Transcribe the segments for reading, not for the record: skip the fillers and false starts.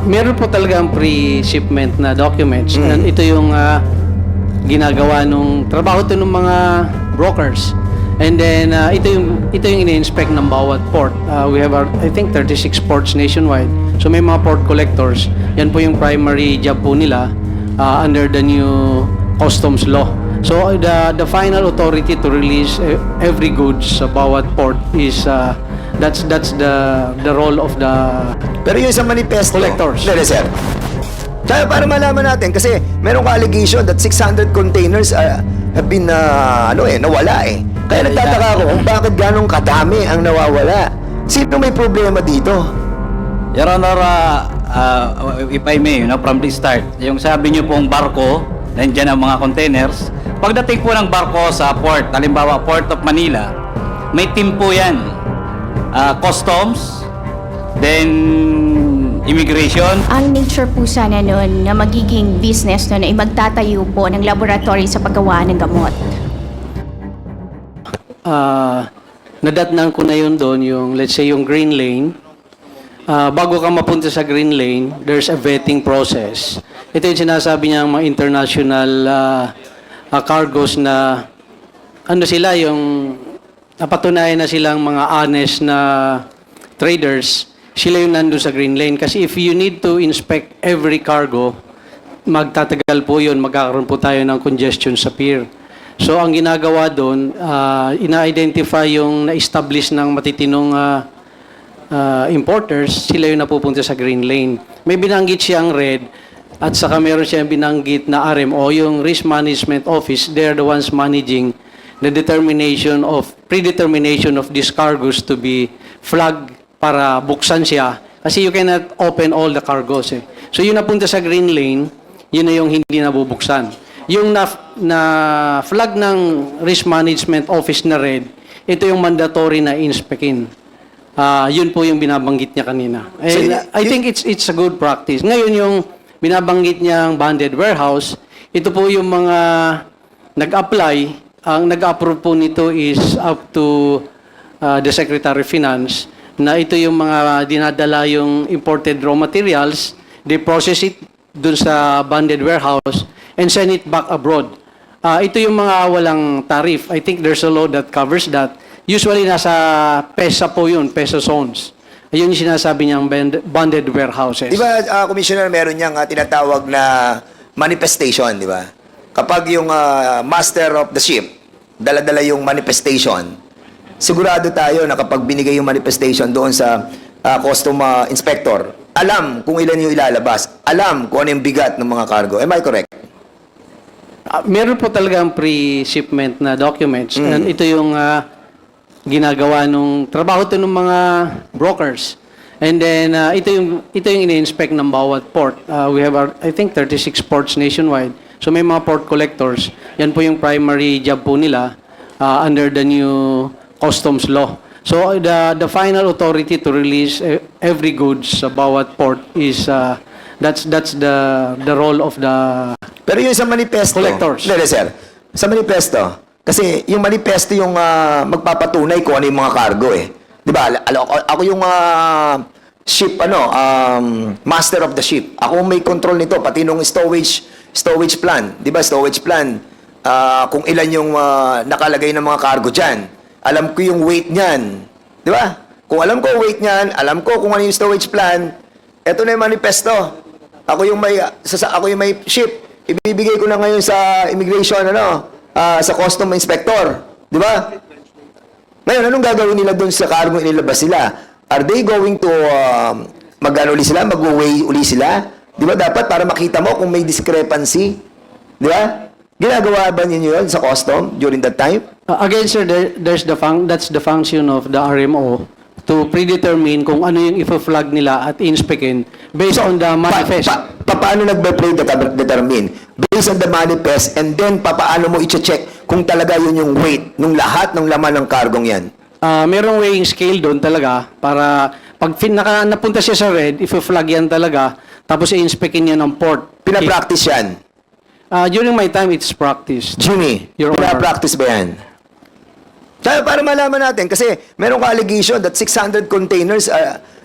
Meron po talagang pre-shipment na documents. And ito yung ginagawa nung trabaho to ng mga brokers. And then ito yung ini-inspect ng bawat port. We have I think 36 ports nationwide. So may mga port collectors. Yan po yung primary job po nila under the new customs law. So the final authority to release every goods sa bawat port is that's the role of the Pero yung sa manifesto, collectors. Hindi, sir. Kaya para malaman natin, kasi meron ka allegation that 600 containers have been, nawala eh. Kaya nagtataka ako kung bakit ganong kadami ang nawawala. Sino may problema dito? Your Honor, if I may, from the start, yung sabi niyo pong barko, nandiyan ang mga containers. Pagdating po ng barko sa port, halimbawa Port of Manila, may team po yan. Customs, then immigration. Ang nature po sana nun na magiging business nun ay magtatayo po ng laboratory sa paggawa ng gamot. Nadatnan ko na yun doon, yung let's say yung green lane. Bago ka mapunta sa green lane, there's a vetting process. Ito yung sinasabi niya mga international cargos na ano sila, yung napatunayan na silang mga honest na traders, sila yung nandun sa green lane. Kasi if you need to inspect every cargo, magtatagal po yun, magkakaroon po tayo ng congestion sa pier. So ang ginagawa doon, ina-identify yung na-establish ng matitinong importers, sila yung napupunta sa green lane. May binanggit siyang red, at saka meron siyang binanggit na RMO, yung Risk Management Office, they're the ones managing the predetermination of these cargoes to be flagged para buksan siya. Kasi you cannot open all the cargoes eh. So yung napunta sa green lane, yun na yung hindi nabubuksan. Yung na flag ng Risk Management Office na red, ito yung mandatory na inspectin. Yun po yung binabanggit niya kanina. And I think it's a good practice. Ngayon yung binabanggit niyang banded warehouse, ito po yung mga nag-apply. Ang nag-approve po nito is up to the Secretary of Finance na ito yung mga dinadala yung imported raw materials, they process it dun sa banded warehouse and send it back abroad. Ito yung mga walang tariff. I think there's a law that covers that. Usually nasa PESA po yun, PESA zones. Ayun yung sinasabi niyang banded warehouses. Di ba, Commissioner, meron niyang tinatawag na manifestation, di ba? Kapag yung master of the ship, dala-dala yung manifestation, sigurado tayo na kapag binigay yung manifestation doon sa custom inspector, alam kung ilan yung ilalabas, alam kung ano yung bigat ng mga cargo. Am I correct? Meron po talagang pre-shipment na documents. And ito yung ginagawa nung trabaho to ng mga brokers. And then ito yung ini-inspect ng bawat port. We have I think 36 ports nationwide. So may mga port collectors. Yan po yung primary job po nila under the new customs law. So the final authority to release every goods sa bawat port is that's the role of the Pero yung sa manifesto, collectors. Hindi, sir. Sa manifesto, kasi yung manifesto yung magpapatunay kung ano yung mga cargo eh. Di ba? Ako yung ship, master of the ship. Ako may control nito, pati nung stowage plan. Di ba? Stowage plan. Kung ilan yung nakalagay ng mga cargo dyan. Alam ko yung weight niyan. Di ba? Kung alam ko weight niyan, alam ko kung ano yung stowage plan, eto na yung manifesto. Ako yung may ship. Ibibigay ko na ngayon sa immigration, sa custom inspector. Di ba? Ngayon, anong gagawin nila doon sa cargo inilabas sila? Are they going to mag-weigh uli sila? Di ba dapat para makita mo kung may discrepancy? Di ba? Ginagawa ba ninyo yun sa custom during that time? Again, sir, that's the function of the RMO to predetermine kung ano yung i-flag nila at inspectin based on the manifest. Paano nag-predetermine? Based on the manifest, and then paano mo i-check kung talaga yun yung weight nung lahat ng laman ng kargong yan? Merong weighing scale doon talaga para pag napunta siya sa red, i-flag yan talaga, tapos i-inspectin niya ng port. Pinapractice yan? During my time, it's practiced. Jimmy, Your Honor. pinapractice ba yan? Kaya para malaman natin, kasi meron ka allegation that 600 containers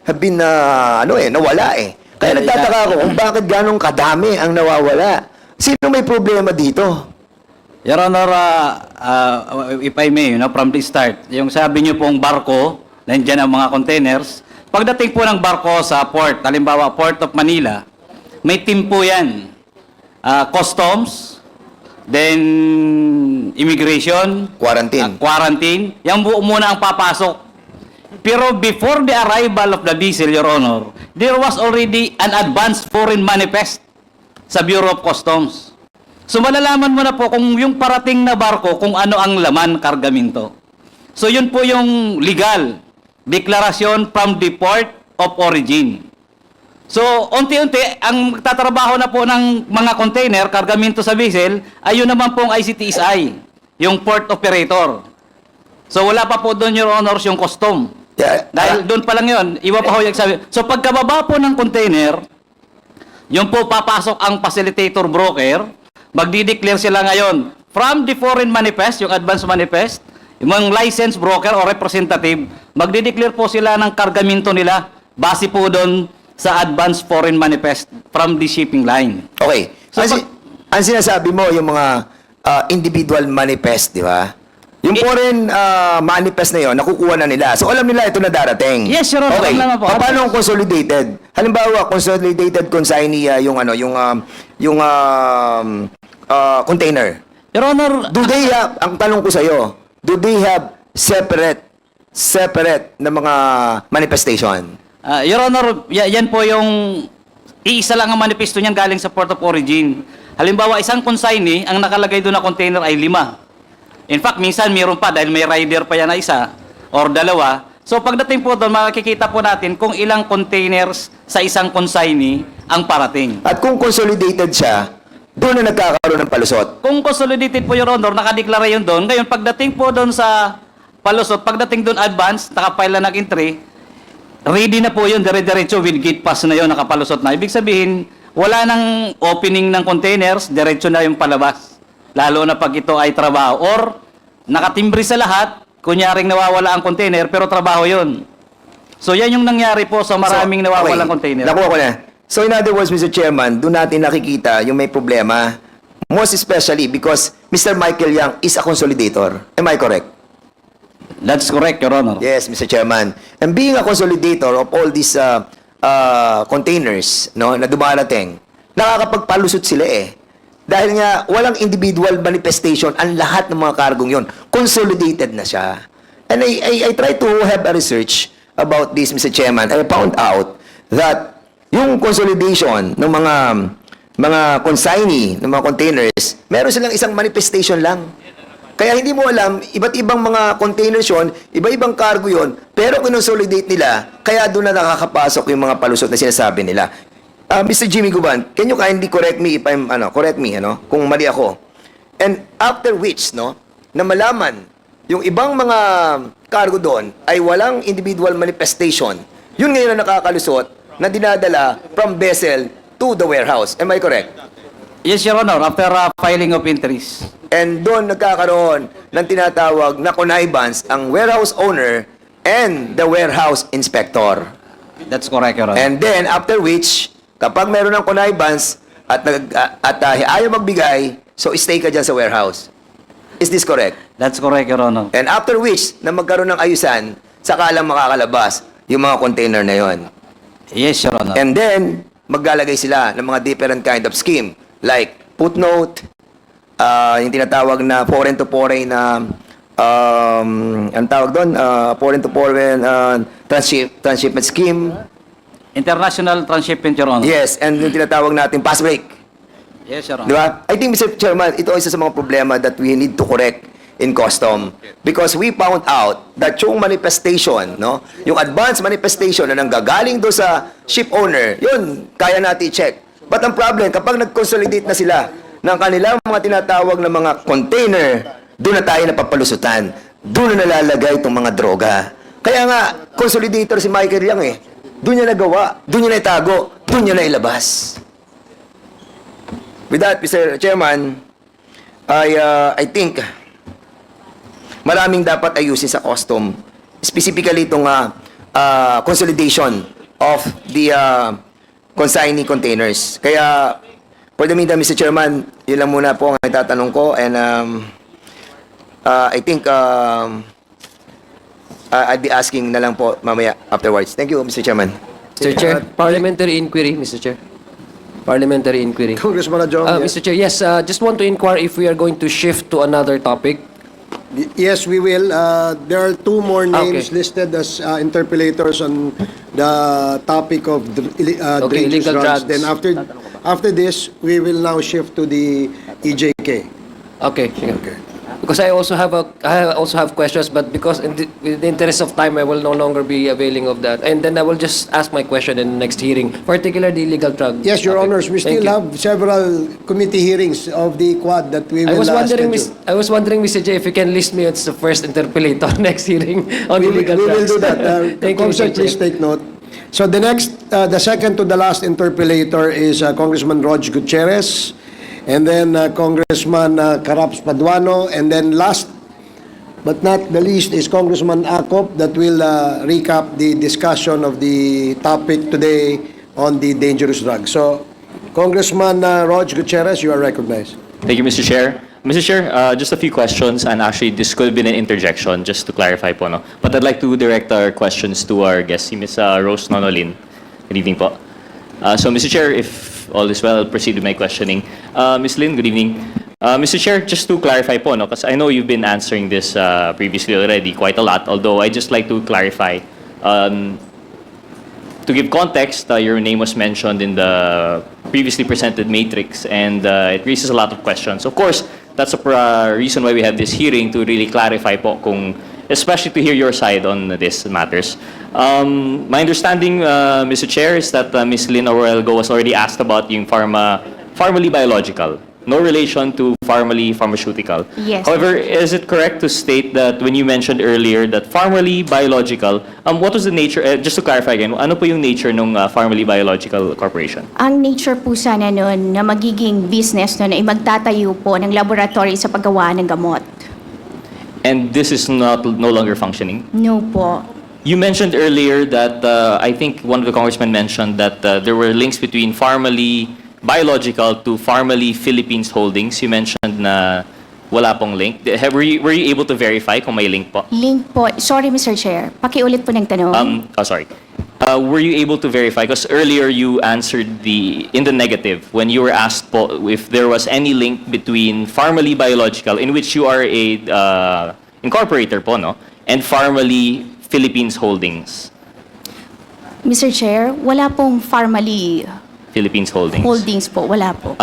have been, nawala eh. Kaya nagtataka ako kung bakit ganong kadami ang nawawala. Sino may problema dito? Your Honor, if I may, from the start, yung sabi niyo pong barko, nandiyan ang mga containers. Pagdating po ng barko sa port, halimbawa Port of Manila, may team po yan. Customs, then immigration, Quarantine. quarantine. Yan buo muna ang papasok. Pero before the arrival of the diesel, Your Honor, there was already an advanced foreign manifest sa Bureau of Customs. So malalaman mo na po kung yung parating na barko, kung ano ang laman, kargamento. So yun po yung legal declaration from the port of origin. So unti-unti, ang tatrabaho na po ng mga container, kargamento sa vessel, ay yun naman pong ICTSI, yung port operator. So wala pa po doon, Your Honors, yung custom. Yeah, Dahil doon pa lang yun, iba pa ho yung sabi. So pagkababa po ng container, yung po papasok ang facilitator broker, magdi-declare sila ngayon from the foreign manifest, yung advance manifest, yung mga licensed broker o representative, magdi-declare po sila ng kargamento nila base po doon sa advance foreign manifest from the shipping line. Okay. So, Ang sinasabi mo, yung mga individual manifest, di ba? Yung foreign manifest na yon, nakukuha na nila. So, alam nila ito na darating. Yes, Your Honor. Okay. Alam naman po. Paano ang consolidated? Halimbawa, consolidated consignee, yung container. Your Honor, Do they have, ang tanong ko sa'yo, do they have separate na mga manifestation? Your Honor, yan po yung iisa lang ang manifesto niyan galing sa port of origin. Halimbawa, isang consignee, ang nakalagay doon na container ay 5. In fact, minsan mayroon pa dahil may rider pa yan na isa or dalawa. So pagdating po doon, makikita po natin kung ilang containers sa isang consignee ang parating. At kung consolidated siya, doon na nagkakaroon ng palusot. Kung consolidated po, Your Honor, nakadeklara yun doon. Ngayon, pagdating po doon sa palusot, pagdating doon advance, nakapile na nag-entry, ready na po yun, dire-diretso with gate pass na yun, nakapalusot na. Ibig sabihin, wala nang opening ng containers, diretso na yung palabas. Lalo na pag ito ay trabaho. Or, nakatimbre sa lahat, kunyaring nawawala ang container, pero trabaho yun. So, yan yung nangyari po sa maraming nawawalang container. Nakuha ko na. So, in other words, Mr. Chairman, doon natin nakikita yung may problema. Most especially because Mr. Michael Yang is a consolidator. Am I correct? That's correct, Your Honor. Yes, Mr. Chairman. And being a consolidator of all these containers na dumarating, nakakapagpalusot sila eh. Dahil nga, walang individual manifestation ang lahat ng mga kargong yon. Consolidated na siya. And I try to have a research about this, Mr. Chairman. I found out that yung consolidation ng mga consignee, ng mga containers, meron silang isang manifestation lang. Kaya hindi mo alam, iba't ibang mga containers yun, iba-ibang cargo yun, pero kinonsolidate nila, kaya doon na nakakapasok yung mga palusot na sinasabi nila. Mr. Jimmy Guban, can you kindly correct me if I'm, kung mali ako. And after which, na malaman, yung ibang mga cargo doon ay walang individual manifestation, yun ngayon na nakakalusot na dinadala from vessel to the warehouse. Am I correct? Yes, Your Honor, after filing of entries. And doon nagkakaroon ng tinatawag na connivance ang warehouse owner and the warehouse inspector. That's correct, Your Honor. And then, after which, kapag meron ng connivance at ayaw magbigay, so stay ka dyan sa warehouse. Is this correct? That's correct, Your Honor. And after which, na magkaroon ng ayusan, saka lang makakalabas yung mga container na yon. Yes, Your Honor. And then, maglalagay sila ng mga different kind of scheme. Like, footnote, yung tinatawag na foreign to foreign na, ang tawag doon, foreign to foreign transshipment scheme. International transshipment, Your Honor. Yes, and yung tinatawag natin pass break. Yes, Your Di Honor. ba? I think, Mr. Chairman, ito ay isa sa mga problema that we need to correct in custom. Because we found out that yung manifestation, yung advance manifestation na nanggagaling doon sa ship owner, yun, kaya natin i-check. But ang problem, kapag nag-consolidate na sila ng kanilang mga tinatawag na mga container, doon na tayo napapalusutan. Doon na nalalagay itong mga droga. Kaya nga, consolidator si Michael Yang eh. Doon niya nagawa, doon niya naitago, doon niya nailabas. With that, Mr. Chairman, I think maraming dapat ayusin sa custom. Specifically itong consolidation of the consignee containers. Kaya, for the meantime, Mr. Chairman, yun lang muna po ang itatanong ko. And I think I'd be asking na lang po mamaya afterwards. Thank you, Mr. Chairman. Mr. Chair, parliamentary inquiry, Mr. Chair. Parliamentary inquiry. Congressman Adjong, yes. Mr. Chair, yes, just want to inquire if we are going to shift to another topic. Yes, we will. There are two more names Okay. listed as interpellators on the topic of Okay, dangerous illegal drugs. drugs. Then after this, we will now shift to the EJK. Okay, sige. Because I also have questions, but because with the interest of time, I will no longer be availing of that. And then I will just ask my question in the next hearing, particularly illegal drug. Yes, Your topic. Honors, we Thank still you. have several committee hearings of the Quad that we will I was wondering, schedule. I was wondering, Mr. J, if you can list me as the first interpellator next hearing on We illegal will drugs. do that. Thank you, Comsec, Mr. please Chair. take note. So the second to the last interpellator is Congressman Rog Gutierrez, and then Congressman Caraps Paduano, and then last but not the least is Congressman Acop that will recap the discussion of the topic today on the dangerous drugs. So, Congressman Rog Gutierrez, you are recognized. Thank you, Mr. Chair. Mr. Chair, just a few questions, and actually this could have been an interjection, just to clarify po, no? But I'd like to direct our questions to our guest, si Ms. Rose Nonolin. Good evening po. So, Mr. Chair, if all is well, I'll proceed with my questioning. Ms. Lin, good evening. Mr. Chair, just to clarify po, no? Because I know you've been answering this previously already quite a lot, although I'd just like to clarify. To give context, your name was mentioned in the previously presented matrix, and it raises a lot of questions. Of course, that's a reason why we have this hearing, to really clarify po kung, especially to hear your side on these matters. My understanding, Mr. Chair, is that Ms. Lynn Orelgo was already asked about yung formally biological. No relation to formally pharmaceutical. Yes. However, is it correct to state that when you mentioned earlier that formally biological, what was the nature, just to clarify again, ano po yung nature ng formally biological corporation? Ang nature po sana nun na magiging business nun ay magtatayo po ng laboratory sa paggawa ng gamot. And this is no longer functioning? No po. You mentioned earlier that, I think one of the congressmen mentioned that there were links between formally biological to formally Philippines Holdings. You mentioned na wala pong link. Were you able to verify kung may link po? Link po. Sorry, Mr. Chair. Pakiulit po ng tanong. Sorry. Were you able to verify? Because earlier you answered in the negative when you were asked po if there was any link between formally biological, in which you are a incorporator po, no? And formally Philippines Holdings. Mr. Chair, wala pong formally Philippines Holdings. holdings po. Wala po.